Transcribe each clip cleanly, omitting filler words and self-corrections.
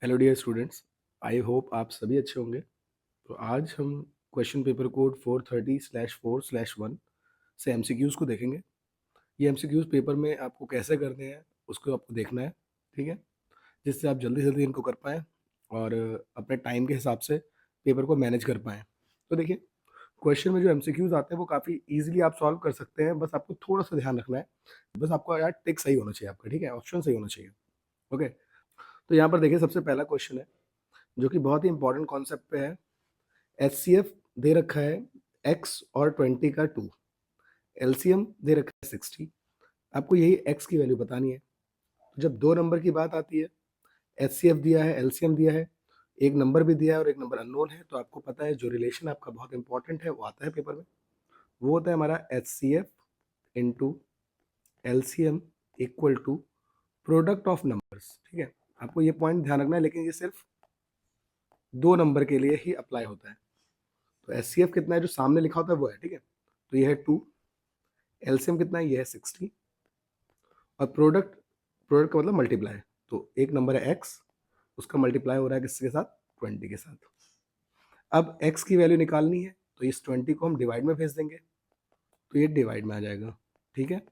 Hello dear students, I hope आप सभी अच्छे होंगे। तो आज हम क्वेश्चन पेपर कोड 430/4/1 से एमसीक्यूज़ को देखेंगे। ये एमसीक्यूज़ पेपर में आपको कैसे करने हैं उसको आपको देखना है, ठीक है, जिससे आप जल्दी जल्दी इनको कर पाएँ और अपने टाइम के हिसाब से पेपर को मैनेज कर पाएँ। तो देखिए, क्वेश्चन में जो एमसीक्यूज़ आते हैं वो काफ़ी ईजिली आप सॉल्व कर सकते हैं, बस आपको थोड़ा सा ध्यान रखना है। बस आपका यार टिक सही होना चाहिए आपका, ठीक है, ऑप्शन सही होना चाहिए। ओके, तो यहाँ पर देखिए सबसे पहला क्वेश्चन है जो कि बहुत ही इंपॉर्टेंट कॉन्सेप्ट पे है। एचसीएफ दे रखा है एक्स और 20 का 2, एलसीएम दे रखा है 60। आपको यही एक्स की वैल्यू बतानी है। तो जब दो नंबर की बात आती है, एचसीएफ दिया है, एलसीएम दिया है, एक नंबर भी दिया है और एक नंबर अननोन है, तो आपको पता है जो रिलेशन आपका बहुत इंपॉर्टेंट है वो आता है पेपर में। वो होता है हमारा HCF into LCM equal to product of numbers, ठीक है। आपको ये पॉइंट ध्यान रखना है, लेकिन ये सिर्फ दो नंबर के लिए ही अप्लाई होता है। तो एचसीएफ कितना है जो सामने लिखा होता है वो है, ठीक है। तो ये है 2, एलसीएम कितना है, ये है 60, और प्रोडक्ट प्रोडक्ट का मतलब मल्टीप्लाई। तो एक नंबर है एक्स, उसका मल्टीप्लाई हो रहा है किसके साथ, 20 के साथ। अब एक्स की वैल्यू निकालनी है, तो इस 20 को हम डिवाइड में भेज देंगे, तो ये डिवाइड में आ जाएगा, ठीक है।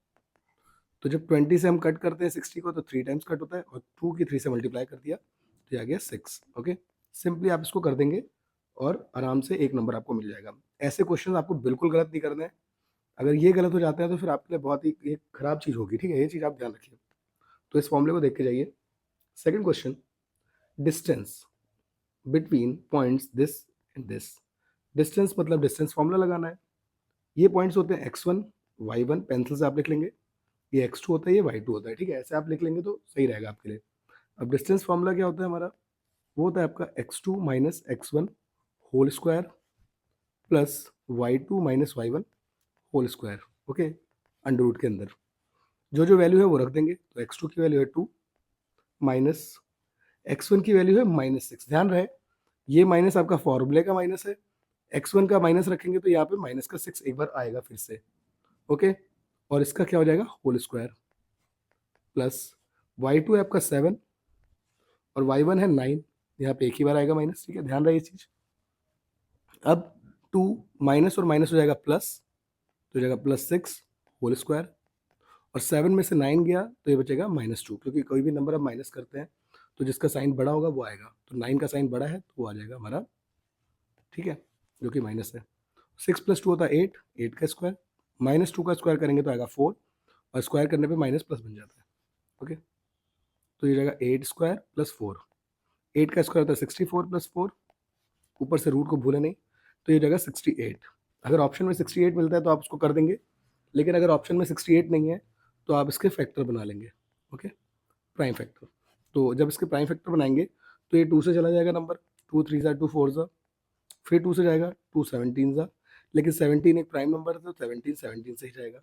तो जब 20 से हम कट करते हैं 60 को, तो 3 टाइम्स कट होता है, और 2 की 3 से मल्टीप्लाई कर दिया तो ये आ गया 6। ओके, सिंपली आप इसको कर देंगे और आराम से एक नंबर आपको मिल जाएगा। ऐसे क्वेश्चन आपको बिल्कुल गलत नहीं करने हैं। अगर ये गलत हो जाता है तो फिर आपके लिए बहुत ही एक खराब चीज़ होगी, ठीक है, ये चीज़ आप ध्यान रखिए। तो इस फॉर्मूले को देख के जाइए। Second question, distance between points this and this. Distance मतलब डिस्टेंस फॉर्मूला लगाना है। ये पॉइंट्स होते हैं x1 y1, पेंसिल से आप लिख लेंगे। ये x2 होता है, ये y2 होता है, ठीक है, ऐसे आप लिख लेंगे तो सही रहेगा आपके लिए। अब डिस्टेंस फॉर्मूला क्या होता है हमारा, वो होता है आपका x2 minus x1 whole square plus y2 minus y1 whole square. Okay, under root के अंदर जो जो वैल्यू है वो रख देंगे। तो x2 की वैल्यू है 2 माइनस x1 की वैल्यू है -6। ध्यान रहे ये माइनस आपका फॉर्मूले का माइनस है, x1 का माइनस रखेंगे तो यहाँ पे माइनस का 6 एक बार आएगा फिर से। ओके, और इसका क्या हो जाएगा, होल स्क्वायर प्लस y2 है आपका 7 और y1 है 9, यहाँ पे एक ही बार आएगा माइनस, ठीक है, ध्यान रहे ये चीज। अब 2 माइनस और माइनस हो जाएगा प्लस, तो हो जाएगा +6 होल स्क्वायर, और 7 में से 9 गया तो ये बचेगा -2, क्योंकि कोई भी नंबर आप माइनस करते हैं तो जिसका साइन बड़ा होगा वो आएगा। तो 9 का साइन बड़ा है तो वो आ जाएगा हमारा, ठीक है, जो कि माइनस है। 6 + 2 होता है 8, 8 का स्क्वायर, -2 का स्क्वायर करेंगे तो आएगा 4, और स्क्वायर करने पे माइनस प्लस बन जाता है। ओके, तो ये जाएगा 8 स्क्वायर प्लस 4, 8 का स्क्वायर होता है 64 + 4, ऊपर से रूट को भूले नहीं, तो ये जाएगा 68। अगर ऑप्शन में 68 मिलता है तो आप उसको कर देंगे, लेकिन अगर ऑप्शन में 68 नहीं है तो आप इसके फैक्टर बना लेंगे। Okay, prime factor. तो जब इसके प्राइम फैक्टर बनाएंगे तो ये 2 से चला जाएगा नंबर, 2 3 ज़ा 2 4 ज़ा, फिर 2 से जाएगा 2 17 ज़ा, लेकिन 17 एक प्राइम नंबर है तो 17 17 से ही जाएगा।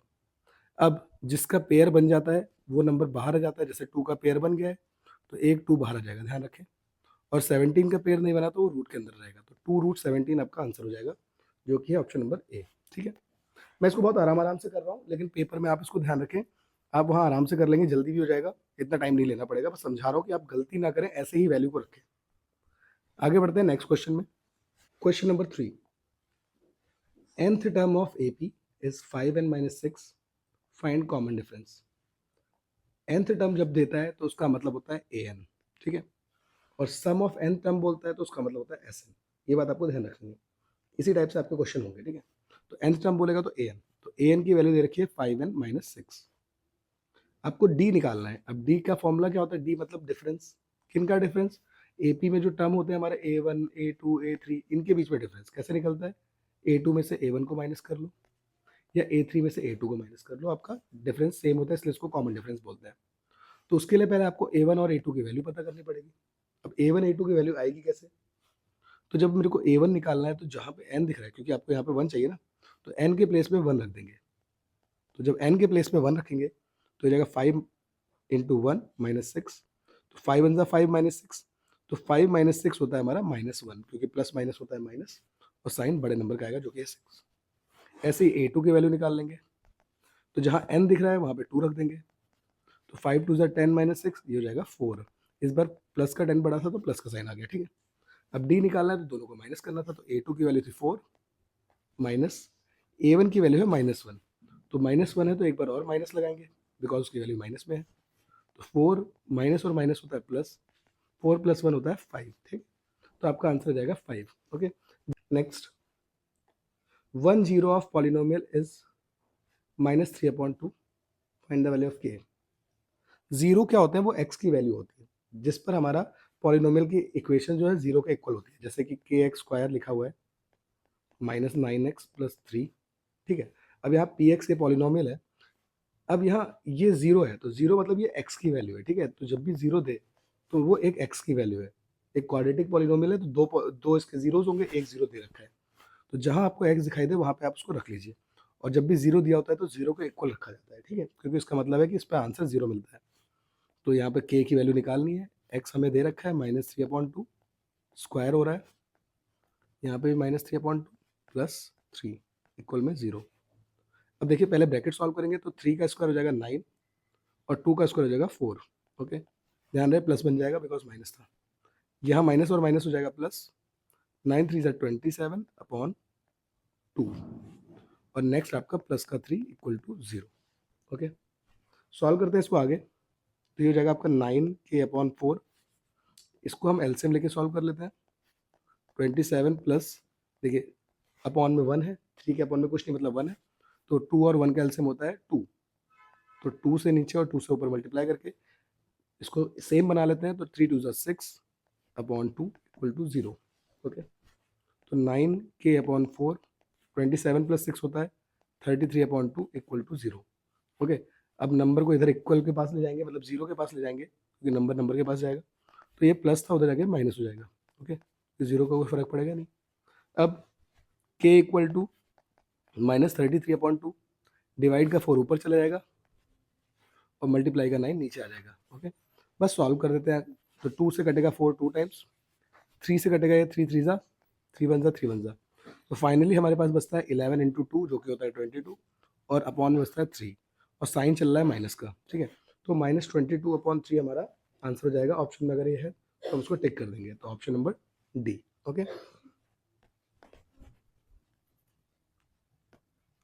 अब जिसका पेयर बन जाता है वो नंबर बाहर आ जाता है, जैसे 2 का पेयर बन गया है तो एक 2 बाहर आ जाएगा, ध्यान रखें। और 17 का पेयर नहीं बना तो वो रूट के अंदर रहेगा, तो 2√17 आपका आंसर हो जाएगा, जो कि है ऑप्शन नंबर ए, ठीक है। मैं इसको बहुत आराम आराम से कर रहा हूँ, लेकिन पेपर में आप इसको ध्यान रखें, आप वहाँ आराम से कर लेंगे, जल्दी भी हो जाएगा, इतना टाइम नहीं लेना पड़ेगा। बस समझा रहा हूँ कि आप गलती ना करें, ऐसे ही वैल्यू को रखें। आगे बढ़ते हैं नेक्स्ट क्वेश्चन में। Question number 3, nth term of AP is 5n - 6, find common difference. nth term जब देता है तो उसका मतलब होता है an, ठीक है, और सम ऑफ n टर्म बोलता है तो उसका मतलब होता है sn। ये बात आपको ध्यान रखनी है, इसी टाइप से आपके क्वेश्चन होंगे, ठीक है। तो nth टर्म बोलेगा तो an, तो an की वैल्यू दे रखी है 5n - 6। आपको डी निकालना है। अब डी का फॉर्मूला क्या होता है, डी मतलब डिफरेंस। किन का डिफरेंस, एपी में जो टर्म होते हैं हमारे A1 A2 A3, इनके बीच में डिफरेंस कैसे निकलता है, A2 में से A1 को माइनस कर लो या A3 में से A2 को माइनस कर लो, आपका डिफरेंस सेम होता है, इसलिए इसको कॉमन डिफरेंस बोलते हैं। तो उसके लिए पहले आपको A1 और A2 की वैल्यू पता करनी पड़ेगी। अब A1 A2 की वैल्यू आएगी कैसे, तो जब मेरे को A1 निकालना है तो जहाँ पे n दिख रहा है, क्योंकि आपको यहाँ पे 1 चाहिए ना, तो n के प्लेस में 1 रख देंगे। तो जब n के प्लेस में 1 रखेंगे तो हो जाएगा 5 इंटू 1 -6, तो 5 वन ज़ा 5 -6, तो 5 -6 होता है हमारा -1, क्योंकि प्लस माइनस होता है माइनस, और साइन बड़े नंबर का आएगा जो कि है 6। ऐसे ही A2 की वैल्यू निकाल लेंगे, तो जहाँ n दिख रहा है वहाँ पे 2 रख देंगे, तो 5 2 ज़ा 10 - 6, ये हो जाएगा 4। इस बार प्लस का 10 बड़ा था तो प्लस का साइन आ गया, ठीक है। अब डी निकालना है तो दोनों को माइनस करना था, तो A2 की वैल्यू थी 4 माइनस A1 की वैल्यू है -1, तो -1 है तो एक बार और माइनस लगाएंगे बिकॉज उसकी वैल्यू माइनस में है, तो 4 माइनस और माइनस होता है प्लस, 4 + 1 होता है 5, ठीक। तो आपका आंसर हो जाएगा 5, okay. Next, 1 0 of polynomial is -3/2, find the value of k। Zero क्या होते हैं, वो x की वैल्यू होती है जिस पर हमारा पॉलिनोमियल की इक्वेशन जो है जीरो के इक्वल होती है, जैसे कि kx² लिखा हुआ है -9x + 3, ठीक है। अब यहाँ px के पॉलिनोमियल है, अब यहाँ ये जीरो है तो जीरो मतलब ये x की वैल्यू है, ठीक है। तो जब भी जीरो दे तो वो एक x की वैल्यू है। एक क्वाड्रेटिक पॉलिनोमियल है तो दो इसके जीरोज होंगे, एक जीरो दे रखा है, तो जहाँ आपको x दिखाई दे वहाँ पे आप उसको रख लीजिए, और जब भी जीरो दिया होता है तो जीरो के इक्वल रखा जाता है, ठीक है, क्योंकि इसका मतलब है कि इस पर आंसर जीरो मिलता है। तो यहाँ पे k की वैल्यू निकालनी है, x हमें दे रखा है -3/2, स्क्वायर हो रहा है, यहाँ पे भी -3/2 + 3 इक्वल में 0। अब देखिए पहले ब्रैकेट सॉल्व करेंगे तो 3 का स्क्वायर हो जाएगा 9 और 2 का स्क्वायर हो जाएगा 4, ओके। ध्यान रहे प्लस बन जाएगा बिकॉज माइनस था, यहाँ माइनस और माइनस हो जाएगा प्लस, 9 3 27/2, और नेक्स्ट आपका प्लस का 3 = 0, ओके। सॉल्व करते हैं इसको आगे, तो ये हो जाएगा आपका 9k/4, इसको हम एलसीएम लेके सॉल्व कर लेते हैं। 27 प्लस, देखिए अपॉन में 1 है, 3 के अपॉन में कुछ नहीं मतलब 1 है, तो 2 और 1 का एलसीएम होता है 2, तो 2 से नीचे और 2 से ऊपर मल्टीप्लाई करके इसको सेम बना लेते हैं, तो 3 2 6/2 = 0, ओके। तो 9k/4, 27 + 6 होता है 33/2 = 0, ओके। अब नंबर को इधर इक्वल के पास ले जाएंगे, मतलब जीरो के पास ले जाएंगे क्योंकि नंबर नंबर के पास जाएगा, तो ये प्लस था उधर जाके माइनस हो जाएगा, ओके। तो जीरो का कोई फर्क पड़ेगा नहीं। अब k = -33/2, डिवाइड का 4 ऊपर चला जाएगा और मल्टीप्लाई का 9 नीचे आ जाएगा, ओके। बस सॉल्व कर देते हैं, तो 2 से कटेगा 4 2 टाइम्स, 3 से कटेगा ये 3 3 ज़ा 3 1 ज़ा 3 1 ज़ा, तो फाइनली हमारे पास बचता है 11 × 2 जो कि होता है 22, और अपॉन में बचता है 3, और साइन चल रहा है माइनस का, ठीक है। तो -22/3 हमारा आंसर हो जाएगा, ऑप्शन में अगर ये है तो हम उसको टिक कर देंगे, तो option number D, okay.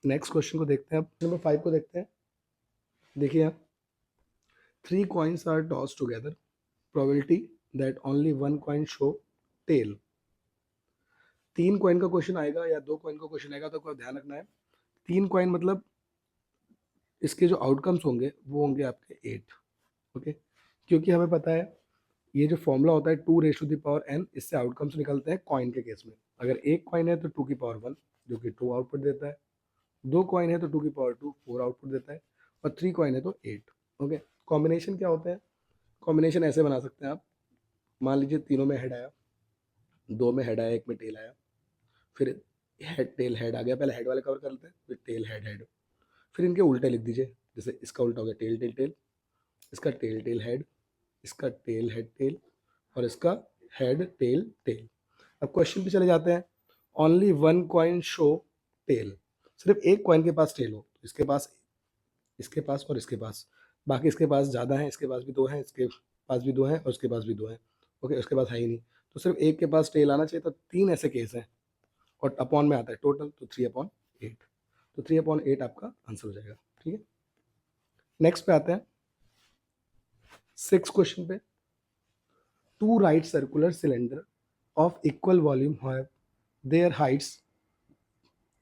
Next question को देखते हैं, अब नंबर 5 को देखते हैं। देखिए यहाँ 3 coins are tossed together, probability that only one coin show tail। 3 coin का क्वेश्चन आएगा या 2 कॉइन का क्वेश्चन आएगा तो आपको ध्यान रखना है, 3 कॉइन मतलब इसके जो आउटकम्स होंगे वो होंगे आपके 8, ओके। क्योंकि हमें पता है ये जो फॉर्मूला होता है 2⁻n, इससे आउटकम्स निकलते हैं कॉइन के केस में। अगर एक कॉइन है तो 2⁻1 जो कि 2 आउटपुट देता है, 2 कॉइन है तो 2⁻2 4 आउटपुट देता है, और 3 कॉइन है तो 8, ओके। कॉम्बिनेशन क्या होता है, कॉम्बिनेशन ऐसे बना सकते हैं आप, मान लीजिए तीनों में हेड आया, 2 में हेड आया, 1 में टेल आया, फिर हेड टेल हेड आ गया, पहले हेड वाले कवर कर लेते हैं, फिर टेल हेड हेड, फिर इनके उल्टे लिख दीजिए, जैसे इसका उल्टा हो गया टेल टेल टेल, इसका टेल टेल हेड, इसका टेल हेड टेल, और इसका हेड टेल टेल। अब क्वेश्चन पे चले जाते हैं, only one coin show tail, सिर्फ एक कॉइन के पास टेल हो, इसके पास, इसके पास और इसके पास, बाकी इसके पास ज़्यादा है, इसके पास भी 2 हैं, इसके पास भी 2 हैं, और इसके पास भी 2 हैं, ओके। उसके पास है ही नहीं, तो सिर्फ एक के पास टेल आना चाहिए, तो 3 ऐसे केस हैं, और अपॉन में आता है टोटल, तो 3/8, तो 3/8 आपका आंसर हो जाएगा, ठीक है। नेक्स्ट पे आते हैं 6 क्वेश्चन पे, 2 right circular cylinder of equal volume have their heights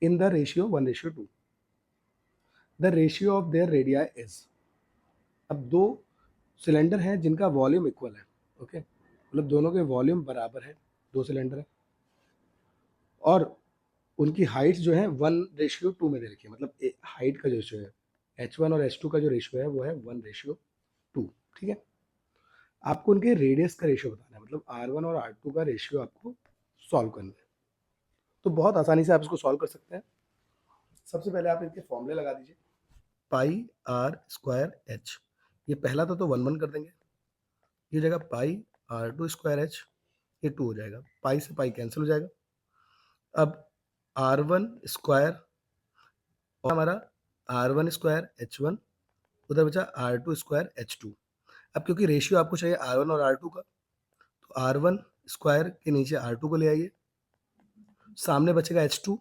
in the ratio 1:2, the ratio of their radii is। अब 2 सिलेंडर हैं जिनका वॉल्यूम इक्वल है, ओके, मतलब दोनों के वॉल्यूम बराबर है, 2 सिलेंडर है, और उनकी हाइट्स जो है 1:2 में दे रखी है, मतलब हाइट का जो रेशियो है H1 और H2 का जो रेशियो है वो है 1:2, ठीक है। आपको उनके रेडियस का रेशियो बताना है, मतलब R1 और R2 का रेशियो आपको सॉल्व करना है, तो बहुत आसानी से आप इसको सॉल्व कर सकते हैं। सबसे पहले आप इनके फॉर्मूले लगा दीजिए, πr²h, ये पहला था तो 1 1 कर देंगे, ये जगह πr2²h, ये 2 हो जाएगा, पाई से पाई कैंसिल हो जाएगा। अब r1² और हमारा r1² h1, उधर बचा r2² h2, अब क्योंकि रेशियो आपको चाहिए R1 और R2 का, तो R1 स्क्वायर के नीचे R2 को ले आइए, सामने बचेगा H2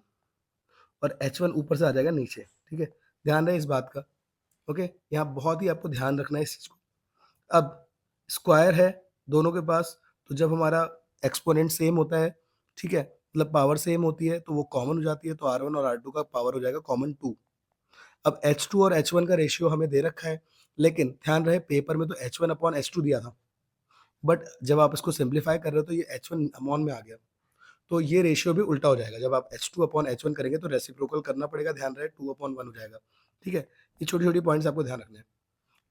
और H1 ऊपर से आ जाएगा नीचे, ठीक है? ध्यान रहे इस बात का, ओके? यहाँ बहुत ही आपको ध्यान रखना है इस चीज़ को। अब स्क्वायर है दोनों के पास, तो जब हमारा एक्सपोनेंट सेम होता है, ठीक है? मतलब पावर सेम होती है, तो वो कॉमन हो जाती है, तो R1 और R2 का पावर हो जाएगा कॉमन 2। अब H2 और H1 का रेशियो हमें दे रखा है, लेकिन ध्यान रहे पेपर में तो H1 अपॉन H2 दिया था, बट जब आप इसको सिंप्लीफाई कर रहे हो तो ये H1 अपॉन में आ गया। तो ये रेशियो भी उल्टा हो जाएगा, जब आप H2 अपॉन H1 करेंगे तो रेसिप्रोकल करना पड़ेगा, ध्यान रहे 2 अपॉन 1 हो जाएगा, ठीक है? ये छोटी-छोटी पॉइंट्स आपको ध्यान रखने हैं।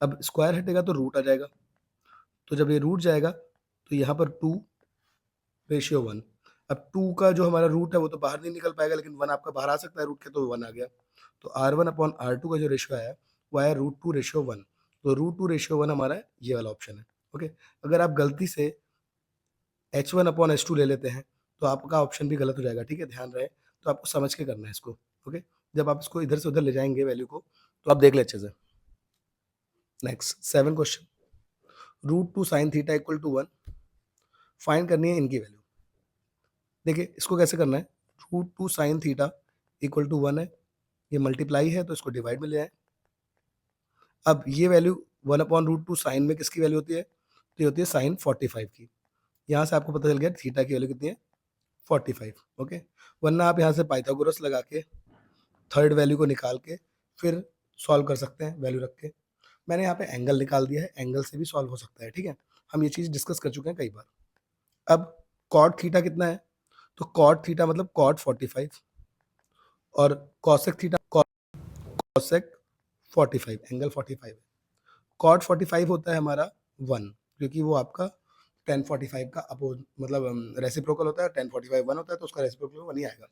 अब स्क्वायर हटेगा तो रूट आ जाएगा, तो जब ये रूट जाएगा तो यहाँ पर 2 रेशियो 1। अब 2 का जो हमारा रूट है वो तो बाहर नहीं निकल पाएगा, लेकिन 1 आपका बाहर आ सकता है रूट के, तो 1 आ गया। तो R1 अपॉन R2 का जो रेशियो आया वो आया √2 रेशियो 1। तो √2 रेशियो 1 हमारा ये वाला ऑप्शन है, ओके? अगर आप गलती से H1 अपॉन H2 ले लेते हैं तो आपका ऑप्शन भी गलत हो जाएगा, ठीक है? ध्यान रहे, तो आपको समझ के करना है इसको, ओके? जब आप इसको इधर से उधर ले जाएँगे वैल्यू को, तो आप देख लें अच्छे से। Next 7 question, √2 sin theta equal to 1, find करनी है इनकी वैल्यू। देखिए इसको कैसे करना है, √2 sin थीटा इक्वल टू 1 है, ये मल्टीप्लाई है तो इसको डिवाइड में ले आएँ। अब ये वैल्यू 1 अपॉन √2 साइन में किसकी वैल्यू होती है? तो ये होती है साइन 45 की। यहाँ से आपको पता चल गया थीटा की वैल्यू कितनी है? 45, ओके? वरना आप यहाँ से पाइथागोरस लगा के थर्ड वैल्यू को निकाल के फिर सॉल्व कर सकते हैं वैल्यू रख के। मैंने यहाँ पे एंगल निकाल दिया है, एंगल से भी सॉल्व हो सकता है, ठीक है? हम ये चीज़ डिस्कस कर चुके हैं कई बार। अब कॉट थीटा कितना है? तो कॉट थीटा मतलब कॉट 45 और कॉसेक थीटा कॉसेक 45, एंगल 45 है। कॉट 45 होता है हमारा 1, क्योंकि वो आपका tan 45 का अपोज मतलब रेसिप्रोकल होता है, tan 45 1 होता है तो उसका रेसिप्रोकल 1 ही आएगा।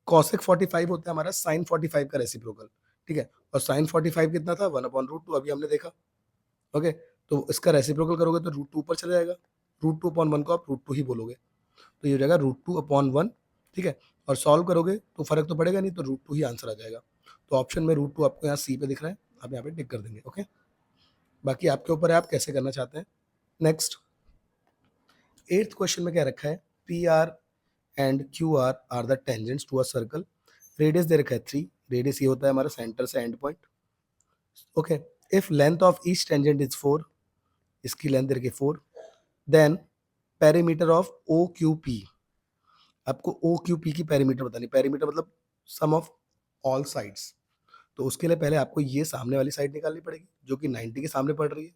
कॉसेक 45 होता है हमारा sin 45 का रेसिप्रोकल, ठीक है? और sin 45 कितना था? 1/√2 अभी हमने देखा, ओके? तो इसका रेसिप्रोकल करोगे तो √2 ऊपर चला जाएगा, √2 अपॉन 1 को आप √2 ही बोलोगे, तो ये हो जाएगा √2 अपॉन 1, ठीक है? और सॉल्व करोगे तो फ़र्क तो पड़ेगा नहीं, तो √2 ही आंसर आ जाएगा। तो ऑप्शन में √2 आपको यहाँ सी पे दिख रहा है, आप यहाँ पे टिक कर देंगे, ओके? बाकी आपके ऊपर है आप कैसे करना चाहते हैं। नेक्स्ट 8th क्वेश्चन में क्या रखा है, P R and Q R the tangents to a circle, radius दे रखा है 3, रेडियस ये होता है हमारा सेंटर से end point, okay? If length of each tangent is 4, इसकी लेंथ दे रखी है 4, then perimeter of O Q P, आपको ओ क्यू पी की पेरीमीटर बतानी, पेरीमीटर मतलब सम ऑफ ऑल साइड्स। तो उसके लिए पहले आपको ये सामने वाली साइड निकालनी पड़ेगी जो कि 90 के सामने पड़ रही है,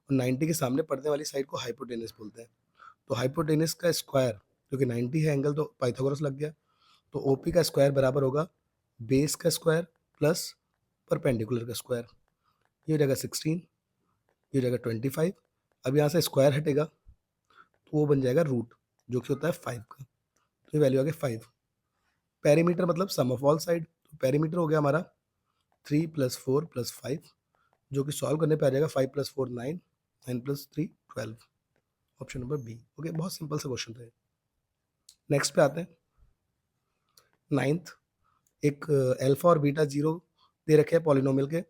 और 90 के सामने पड़ने वाली साइड को हाइपोटेनस बोलते हैं। तो हाइपोटेनस का स्क्वायर, क्योंकि 90 है एंगल तो पाइथागोरस लग गया, तो ओपी का स्क्वायर बराबर होगा बेस का स्क्वायर प्लस परपेंडिकुलर का स्क्वायर, ये हो जाएगा 16, ये हो जाएगा 25। अब यहाँ से स्क्वायर हटेगा तो वो बन जाएगा रूट, जो कि होता है 5 का, तो ये वैल्यू आ गया 5। पेरीमीटर मतलब सम ऑफ ऑल साइड, तो पेरीमीटर हो गया हमारा 3 + 4 + 5, जो कि सॉल्व करने पे आ जाएगा 5 + 4 9, 9 + 3 12, ऑप्शन नंबर बी, ओके? बहुत सिंपल सा क्वेश्चन था। नेक्स्ट पे आते हैं 9th, एक अल्फा और बीटा 0 दे रखे हैं पॉलिनोमियल के,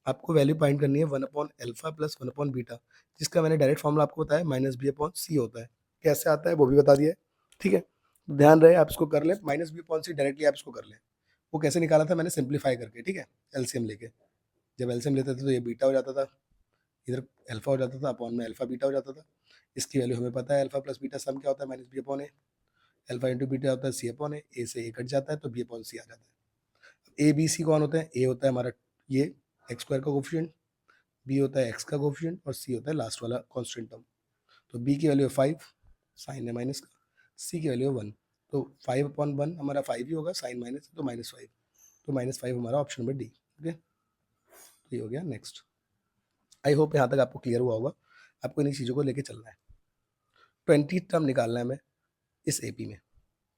आपको वैल्यू फाइंड करनी है 1/अल्फा प्लस 1/बीटा, जिसका मैंने डायरेक्ट फॉर्मूला आपको बताया -b/c होता है। कैसे आता है वो भी बता दिया है, ठीक है? ध्यान रहे आप इसको कर लें, -b/c डायरेक्टली आप इसको कर लें। वो कैसे निकाला था मैंने सिंप्लीफाई करके, ठीक है? एलसीएम लेके, जब एलसीएम लेते थे तो ये बीटा हो जाता था, इधर अल्फा हो जाता था, अपॉन में अल्फा बीटा हो जाता था। इसकी वैल्यू हमें पता है, अल्फा प्लस बीटा सम क्या होता है? -b/a। अल्फा इंटू बीटा होता है c/a, ए से ए कट जाता है तो b/c आ जाता है। ए बी सी कौन होते हैं? ए होता है हमारा ये एक्स स्क्वायर का कोफिशिएंट, बी होता है एक्स का कोफिशिएंट, और सी होता है लास्ट वाला कांस्टेंट टर्म। तो बी की वैल्यू है 5, साइन है माइनस का, सी की वैल्यू है 1, तो 5/1 हमारा 5 ही होगा, साइन माइनस है तो -5, तो -5 हमारा ऑप्शन नंबर डी, ओके? तो ये हो गया। नेक्स्ट, आई होप यहाँ तक आपको क्लियर हुआ होगा, आपको इन्हीं चीज़ों को लेके चलना है। 20 टर्म निकालना है हमें इस एपी में,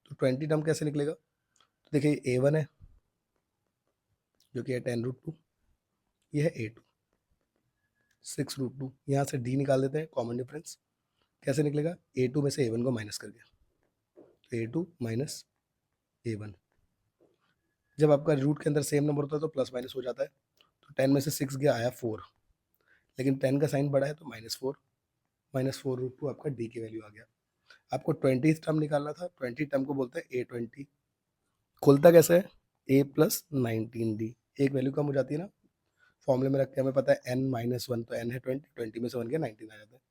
तो 20 टर्म कैसे निकलेगा? तो देखिए a1 है जो कि है 10√2, ये है a2 6√2, यहाँ से d निकाल देते हैं कॉमन डिफरेंस, कैसे निकलेगा? a2 में से a1 को माइनस करके, तो a2 माइनस a1, जब आपका रूट के अंदर सेम नंबर होता है तो प्लस माइनस हो जाता है, तो 10 में से 6 गया, आया 4, लेकिन 10 का साइन बड़ा है तो -4 आपका डी की वैल्यू आ गया। आपको 20th टर्म निकालना था, 20 टर्म को बोलते हैं A20। खुलता कैसे है? A+19D, एक वैल्यू कम हो जाती है ना, फॉर्मूले में रख के हमें पता है n-1 तो n है 20, 20 में से 1 गया 19 आ जाता है।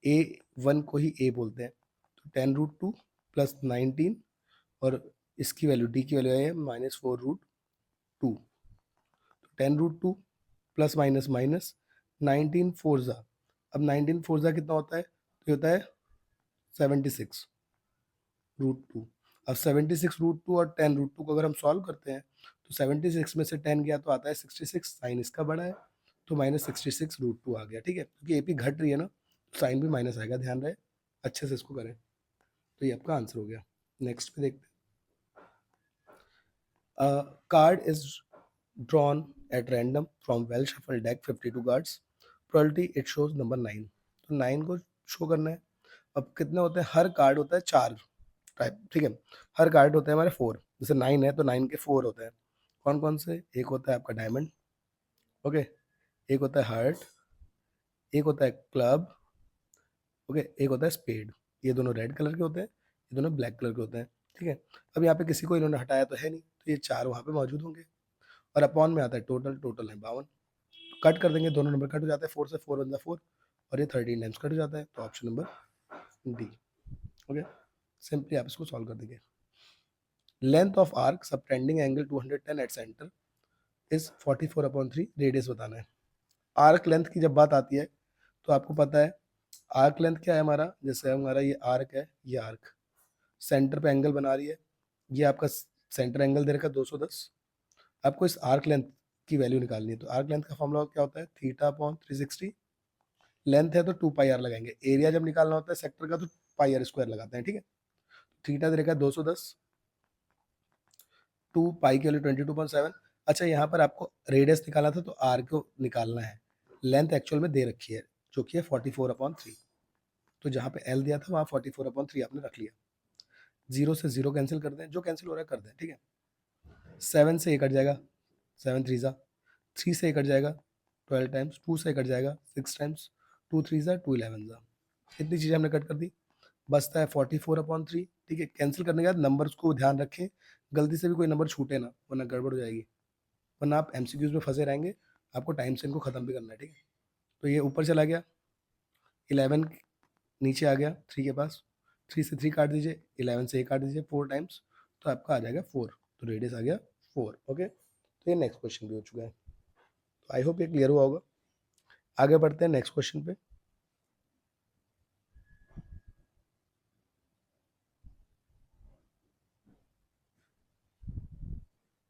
A1 को ही A बोलते हैं, तो 10√2 प्लस 19 और इसकी वैल्यू डी की वैल्यू है -4√2, तो 10√2 प्लस माइनस माइनस 19 फोर्जा, अब 19 फोर्जा कितना होता है? तो ये होता है 76√2। अब 76√2 और 10√2 को अगर हम सॉल्व करते हैं तो 76 में से 10 गया तो आता है 66, साइन इसका बड़ा है तो -66√2 आ गया। ठीक है, क्योंकि एपी घट रही है ना, तो साइन भी माइनस आएगा, ध्यान रहे, अच्छे से इसको करें। तो ये आपका आंसर हो गया। नेक्स्ट पे देखते हैं। Card is drawn at random from well shuffled deck 52 cards, probability it shows number 9। तो 9 को शो करना है। अब कितने होते हैं? हर कार्ड होता है 4 टाइप, ठीक है, हर कार्ड होते हैं हमारे 4, जैसे 9 है तो 9 के 4 होते हैं। कौन कौन से? एक होता है आपका डायमंड, ओके, एक होता है हार्ट, एक होता है क्लब, ओके, एक होता है स्पेड। ये दोनों रेड कलर के होते हैं, ये दोनों ब्लैक कलर के होते हैं। ठीक है, अब यहाँ पे किसी को इन्होंने हटाया तो है नहीं, तो ये 4 वहाँ पे मौजूद होंगे। और अपॉन में आता है टोटल, टोटल है 52, कट कर देंगे, दोनों नंबर कट हो जाते हैं, 4 से 4 बन 4 और ये 13 टाइम्स कट हो जाता है, तो option number D. Okay, simply आप इसको सॉल्व कर देंगे। Length of arc subtending angle 210 at centre is 44/3, radius बताना है। आर्क लेंथ की जब बात आती है तो आपको पता है आर्क लेंथ क्या है हमारा, जैसे हमारा ये आर्क है, ये आर्क सेंटर पे एंगल बना रही है, ये आपका सेंटर एंगल दे रखा है 210। आपको इस आर्क लेंथ की वैल्यू निकालनी है, तो आर्क लेंथ का फॉर्मूला क्या होता है? θ/360। लेंथ है तो 2πr लगाएंगे, एरिया जब निकालना होता है सेक्टर का तो πr² लगाते हैं। ठीक है, थीटा दे रखा है 210, 2 पाई की वैल्यू 22.7। अच्छा, यहाँ पर आपको रेडियस निकालना था तो आर को निकालना है, लेंथ एक्चुअल में दे रखी है जो कि है 44/3, तो जहाँ पे एल दिया था वहाँ 44/3 आपने रख लिया। 0 से 0 कैंसिल कर दें, जो कैंसिल हो रहा है कर दें। ठीक है, 7 से 1 कट जाएगा, 7 3 ज़ा, 3 से 1 कट जाएगा 12 टाइम्स, 2 से कट जाएगा 6 टाइम्स, 2 3 ज़ा 2 11 ज़ा, इतनी चीज़ें हमने कट कर दी, बचता है 44/3। ठीक है, कैंसिल करने के बाद नंबर्स को ध्यान रखें, गलती से भी कोई नंबर छूटे ना, वरना गड़बड़ हो जाएगी, वरना आप एमसीक्यूज में फंसे रहेंगे, आपको टाइम से इनको खत्म भी करना है। ठीक है, तो ये ऊपर चला गया, 11 नीचे आ गया 3 के पास, 3 से 3 काट दीजिए, 11 से 1 काट दीजिए 4 टाइम्स, तो आपका आ जाएगा 4, तो रेडियस आ गया 4। ओके, तो ये नेक्स्ट क्वेश्चन भी हो चुका है, तो आई होप ये क्लियर हुआ होगा। आगे बढ़ते हैं नेक्स्ट क्वेश्चन पे।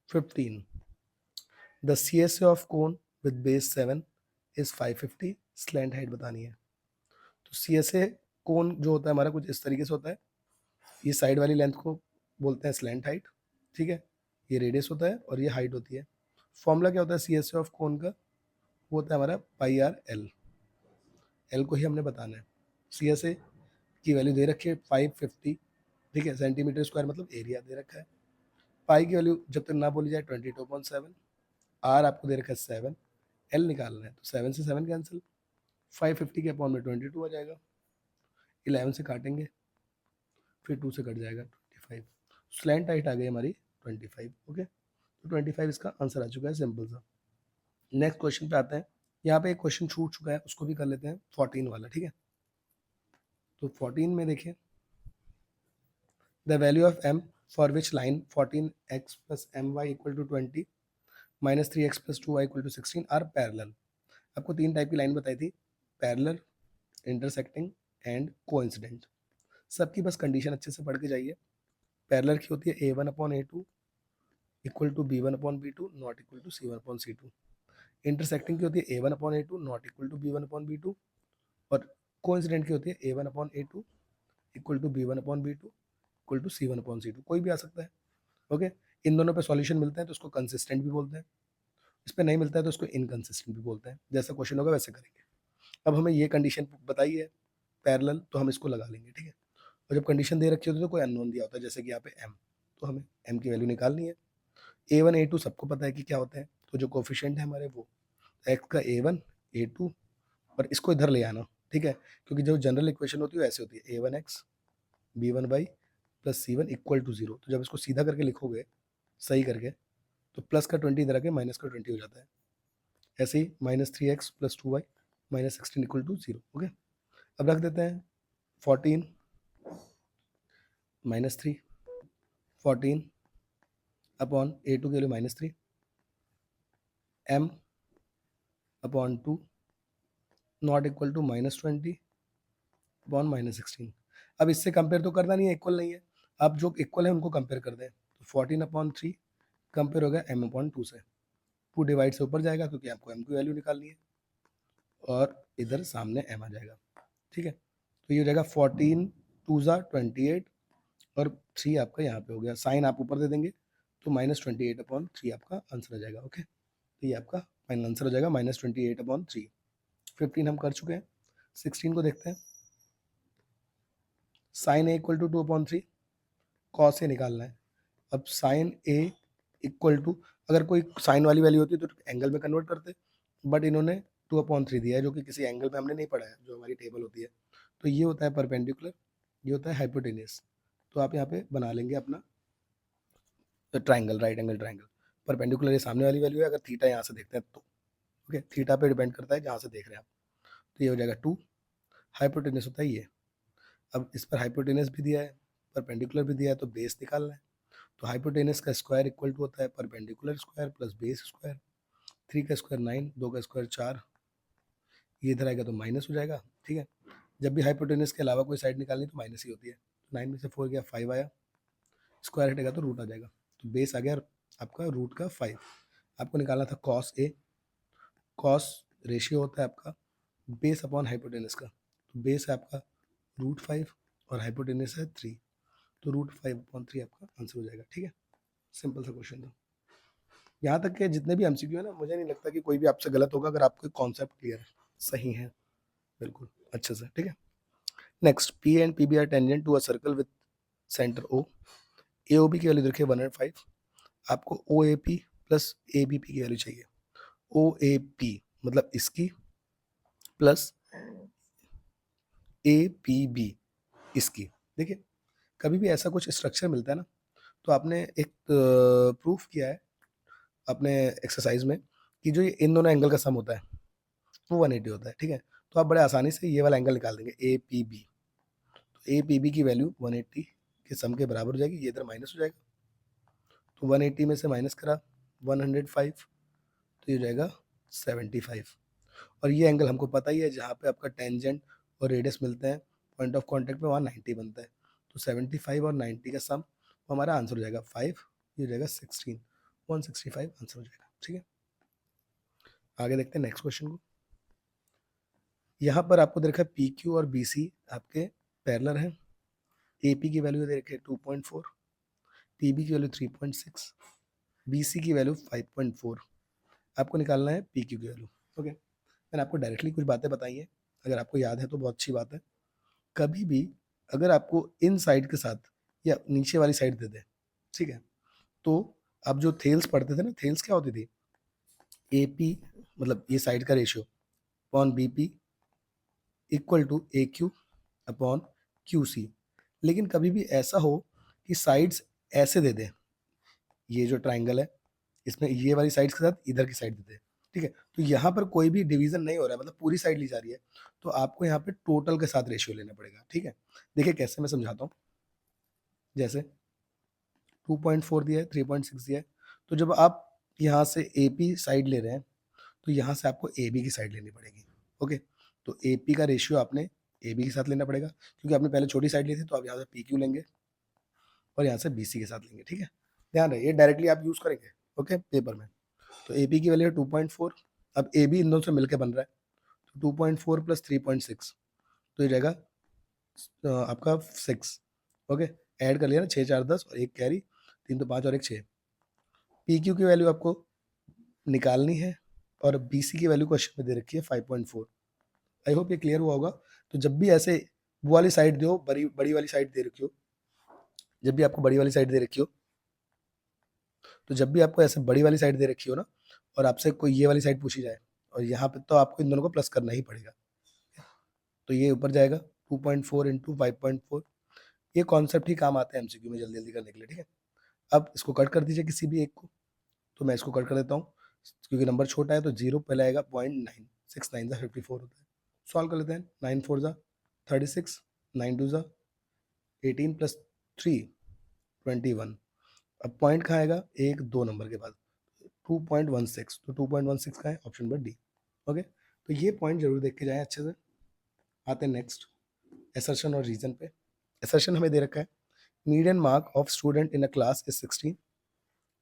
Fifteen, the CSA of cone with base 7 is 550, slant height बतानी है। तो CSA कोन जो होता है हमारा कुछ इस तरीके से होता है, ये साइड वाली लेंथ को बोलते हैं स्लैंट हाइट। ठीक है, ये रेडियस होता है और ये हाइट होती है। फॉर्मूला क्या होता है CSA ऑफ कोन का? वो होता है हमारा πr/l, एल को ही हमने बताना है। CSA की वैल्यू दे रखी है 550, ठीक है, सेंटीमीटर स्क्वायर मतलब एरिया दे रखा है। पाई की वैल्यू जब तक ना बोली जाए 22.7, आर आपको दे रखा है 7, एल निकालना है तो 7 से 7 कैंसिल, 550 के अपॉन में 22 आ जाएगा, 11 से काटेंगे, फिर 2 से कट जाएगा 25, स्लैंट हाइट आ गई हमारी 25। ओके, तो 25 इसका आंसर आ चुका है, सिंपल सा। नेक्स्ट क्वेश्चन पे आते हैं। यहाँ पे एक क्वेश्चन छूट चुका है, उसको भी कर लेते हैं, 14 वाला। ठीक है, तो 14 में देखिए, the value of m for which line 14x plus my equal to 20 minus 3x plus 2y equal to 16 are parallel. आपको 3 टाइप की लाइन बताई थी, पैरेलल, इंटरसेक्टिंग एंड कोइंसिडेंट। सबकी बस कंडीशन अच्छे से पढ़ के जाइए। पैरेलल की होती है a1/a2 equal to b1/b2 not equal to c1/c2। Intersecting की होती है a1/a2 not equal to b1/b2, और कोइंसिडेंट की होती है a1/a2 equal to b1/b2 equal to c1/c2, कोई भी आ सकता है। ओके, इन दोनों पे सॉल्यूशन मिलते हैं तो उसको कंसिस्टेंट भी बोलते हैं, इस पे नहीं मिलता है तो उसको इनकंसिस्टेंट भी बोलते हैं। जैसा क्वेश्चन होगा वैसे करेंगे। अब हमें ये कंडीशन बताई है पैरेलल, तो हम इसको लगा लेंगे। ठीक है, और जब कंडीशन दे रखी होती है तो कोई अननोन दिया होता है, जैसे कि यहाँ पे m, तो हमें m की वैल्यू निकालनी है। a1 a2 सबको पता है कि क्या होता है, तो जो कोफिशिएंट है हमारे वो x का a1 A2 और इसको इधर ले आना, ठीक है, क्योंकि जो जनरल इक्वेशन होती है वो ऐसे होती है A1x B1y plus C1 equal to 0। तो जब इसको सीधा करके लिखोगे सही करके तो प्लस का 20 इधर आके माइनस का 20 हो जाता है। ऐसे ही -3x plus 2y -16 equal to 0। Okay, अब रख देते हैं 14 -3 14 अपॉन A2 के लिए -3 m upon 2 not equal to -20 upon -16। अब इससे कंपेयर तो करना नहीं है, इक्वल नहीं है। अब जो इक्वल है उनको कंपेयर कर दें, तो 14/3 कंपेयर हो गया m/2 से। 2 डिवाइड से ऊपर जाएगा क्योंकि आपको m की वैल्यू निकालनी है और इधर सामने m आ जाएगा, ठीक है। तो ये हो जाएगा 14 2 28 और 3 आपका यहाँ पे हो गया। साइन आप ऊपर दे देंगे तो -28/3 आपका आंसर आ जाएगा। ओके, तो ये आपका फाइनल आंसर हो जाएगा -28/3। 15 हम कर चुके हैं। 16 को देखते हैं। Sine A equal to 2/3 cos A निकालना है। अब साइन ए इक्वल टू, अगर कोई साइन वाली वैल्यू होती है तो एंगल में कन्वर्ट करते, बट इन्होंने 2/3 दिया है जो कि किसी एंगल में हमने नहीं पढ़ा है, जो हमारी टेबल होती है। तो ये होता है परपेंडिकुलर, ये होता है हाइपोटेनियस। तो आप यहाँ पे बना लेंगे अपना triangle, right angle triangle. Perpendicular ये सामने वाली वैल्यू है, अगर थीटा यहाँ से देखते हैं तो। ओके, थीटा पे डिपेंड करता है जहाँ से देख रहे हैं आप। तो ये हो जाएगा 2। हाइपोटेनियस होता है ये। अब इस पर हाइपोटेनियस भी दिया है, परपेंडिकुलर भी दिया है, तो बेस निकालना है। तो हाइपोटेनियस का स्क्वायर इक्वल टू होता है perpendicular square plus base square. 3 का स्क्वायर 9, 2 का स्क्वायर 4, ये इधर आएगा तो माइनस हो जाएगा, ठीक है। जब भी हाइपोटेनियस के अलावा कोई साइड निकालनी तो माइनस ही होती है। 9 में से 4 गया 5 आया, स्क्वायर हटेगा तो रूट आ जाएगा। तो बेस आ गया आपका रूट का 5। आपको निकालना था कॉस ए। कॉस रेशियो होता है आपका बेस अपॉन हाइपोटेनस का। तो बेस है आपका √5 और हाइपोटेनस है 3, तो √5/3 आपका आंसर हो जाएगा, ठीक है। सिंपल सा क्वेश्चन था। यहाँ तक के जितने भी एमसीक्यू है ना, मुझे नहीं लगता कि कोई भी आपसे गलत होगा अगर आपको कॉन्सेप्ट क्लियर है, सही है बिल्कुल अच्छे से, ठीक है। Next, P and P B are tangent to a circle with centre O. A O B की वैल्यू देखिए 105। आपको O A P plus A B P की वैल्यू चाहिए। ओ ए पी मतलब इसकी प्लस ए पी बी इसकी। देखिए, कभी भी ऐसा कुछ स्ट्रक्चर मिलता है ना, तो आपने एक प्रूफ किया है अपने एक्सरसाइज में कि जो ये इन दोनों एंगल का सम होता है वो 180 होता है, ठीक है। तो आप बड़े आसानी से ये वाला एंगल निकाल देंगे ए पी बी। तो ए पी बी की वैल्यू 180 के सम के बराबर हो जाएगी, ये इधर माइनस हो जाएगा। तो 180 में से माइनस करा 105, तो ये हो जाएगा 75। और ये एंगल हमको पता ही है, जहाँ पे आपका टेंजेंट और रेडियस मिलते हैं पॉइंट ऑफ कॉन्टैक्ट में, वहाँ 90 बनता है। तो 75 और 90 का सम हमारा आंसर हो जाएगा 5, ये हो जाएगा 16, 165 आंसर हो जाएगा, ठीक है। आगे देखते हैं नेक्स्ट क्वेश्चन को। यहाँ पर आपको दे रखा है पी क्यू और बी सी आपके पैरेलल हैं। ए पी की वैल्यू दे रखी है 2.4, पी बी की वैल्यू 3.6, बी सी की वैल्यू 5.4। आपको निकालना है पी क्यू की वैल्यू। ओके, मैंने आपको डायरेक्टली कुछ बातें बताई हैं, अगर आपको याद है तो बहुत अच्छी बात है। कभी भी अगर आपको इन साइड के साथ या नीचे वाली साइड दे दे, ठीक है, तो आप जो थेल्स पढ़ते थे ना, थेल्स क्या होती थी, ए पी मतलब ये साइड का ratio upon B P equal to A Q upon Q C. लेकिन कभी भी ऐसा हो कि साइड्स ऐसे दे दें, ये जो ट्राइंगल है इसमें ये वाली साइड्स के साथ इधर की साइड दे दें, ठीक है। तो यहाँ पर कोई भी डिवीजन नहीं हो रहा है, मतलब पूरी साइड ली जा रही है, तो आपको यहाँ पे टोटल के साथ रेशियो लेना पड़ेगा, ठीक है। देखिए कैसे, मैं समझाता हूँ। जैसे 2.4 दिया है, 3.6 दिया है, तो जब आप यहाँ से ए पी साइड ले रहे हैं तो यहाँ से आपको ए बी की साइड लेनी पड़ेगी। ओके, तो ए पी का रेशियो आपने ए बी के साथ लेना पड़ेगा, क्योंकि आपने पहले छोटी साइड ली थी, तो आप यहाँ से पी क्यू लेंगे और यहाँ से बी सी के साथ लेंगे, ठीक है। ध्यान रहे, ये डायरेक्टली आप यूज़ करेंगे ओके पेपर में। तो ए पी की वैल्यू है 2.4। अब ए बी इन दोनों से मिलकर बन रहा है, तो 2.4 प्लस 3.6, तो ये जाएगा आपका 6। ओके, ऐड कर लिया ना, 6 4 10 और एक कैरी, 3 तो 5 और एक 6। पी क्यू की वैल्यू आपको निकालनी है और बी सी की वैल्यू क्वेश्चन में दे रखी है 5.4। आई होप ये क्लियर हुआ होगा। तो जब भी ऐसे वो वाली साइड दो, बड़ी बड़ी वाली साइड दे रखी हो, जब भी आपको बड़ी वाली साइड दे रखी हो, तो जब भी आपको ऐसे बड़ी वाली साइड दे रखी हो ना, और आपसे कोई ये वाली साइड पूछी जाए, और यहाँ पे तो आपको इन दोनों को प्लस करना ही पड़ेगा। तो ये ऊपर जाएगा 2.4 इंटू 5.4। ये कॉन्सेप्ट ही काम आता है एमसीक्यू में जल्दी जल्दी करने के लिए, ठीक है। अब इसको कट कर दीजिए किसी भी एक को, तो मैं इसको कट कर देता हूँ क्योंकि नंबर छोटा है, तो 0 पहले आएगा 0.9, 6 9 जा 54 होता है। सॉल्व कर लेते हैं। 9 4 जा 36, 9 2 जा 18 प्लस 3 21। अब पॉइंट कहाँ आएगा, 1 2 नंबर के बाद 2.16, तो 2.16 का है ऑप्शन नंबर डी। ओके, तो ये पॉइंट जरूर देख के जाएं अच्छे से। आते हैं नेक्स्ट असर्शन और रीजन पे। असर्शन हमें दे रखा है median mark of student in a class is 16,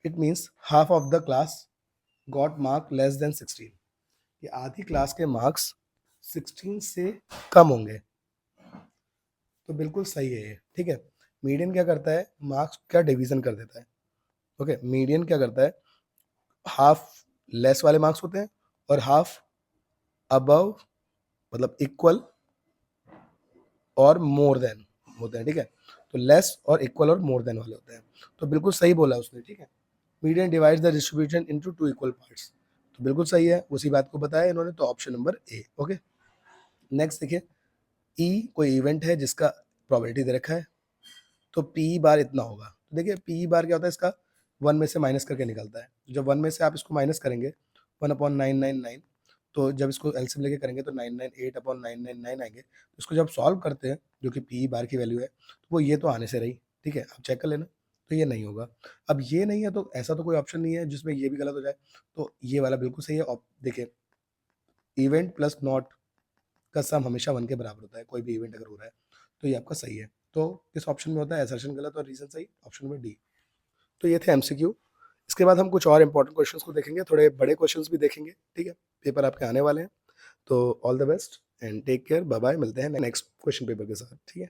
it means half of the class got mark less than 16। कि आधी क्लास के मार्क्स 16 से कम होंगे, तो बिल्कुल सही है ये, ठीक है। मीडियन क्या करता है, मार्क्स का डिवीजन कर देता है। ओके, मीडियन क्या करता है, हाफ लेस वाले मार्क्स होते हैं और हाफ अबव मतलब इक्वल और मोर देन होते हैं, ठीक है। तो लेस और इक्वल और मोर देन वाले होते हैं, तो बिल्कुल सही बोला उसने, ठीक है। Median divides the distribution into 2 equal parts, तो बिल्कुल सही है, उसी बात को बताया इन्होंने, तो option number A. Okay, next देखिए, ई कोई इवेंट है जिसका प्रोबेबिलिटी दे रखा है, तो पी बार इतना होगा। तो देखिए पी बार क्या होता है, इसका 1 में से माइनस करके निकलता है। जब 1 में से आप इसको माइनस करेंगे 1/999, तो जब इसको एलसीएम लेके करेंगे तो 998/999 आएंगे। तो इसको जब सॉल्व करते हैं, जो कि पी बार की वैल्यू है, तो वो ये तो आने से रही, ठीक है, आप चेक कर लेना। तो ये नहीं होगा। अब ये नहीं है तो ऐसा तो कोई ऑप्शन नहीं है जिसमें ये भी गलत हो जाए, तो ये वाला बिल्कुल सही है। देखिए इवेंट प्लस नॉट का सम हमेशा 1 के बराबर होता है, कोई भी इवेंट अगर हो रहा है, तो ये आपका सही है। तो किस ऑप्शन में होता है, असर्शन गलत और रीजन सही, ऑप्शन नंबर डी। तो ये थे एमसीक्यू। इसके बाद हम कुछ और इंपॉर्टेंट क्वेश्चंस को देखेंगे, थोड़े बड़े क्वेश्चंस भी देखेंगे, ठीक है। पेपर आपके आने वाले हैं, तो all the best and take care, bye bye, मिलते हैं नेक्स्ट क्वेश्चन पेपर के साथ, ठीक है।